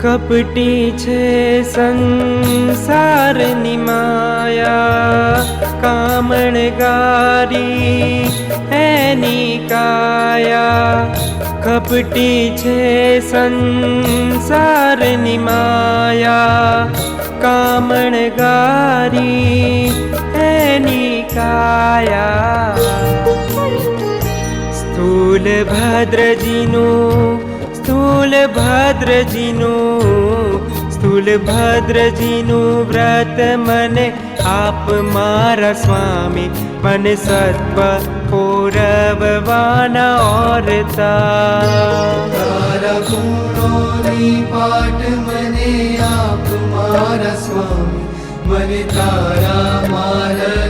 કપટી છે સંસારની માયા, કામણગારી એની કાયા. કપટી છે સંસારની માયા, કામણગારી એની કાયા. સ્થૂલ ભદ્રજીનું વ્રત મને આપ મારા સ્વામી, મને સત્વ પૌરવવાના ઓરતા. તારા ગુણોની પાઠ મને આપ મારા સ્વામી, મને તારા માર્ગ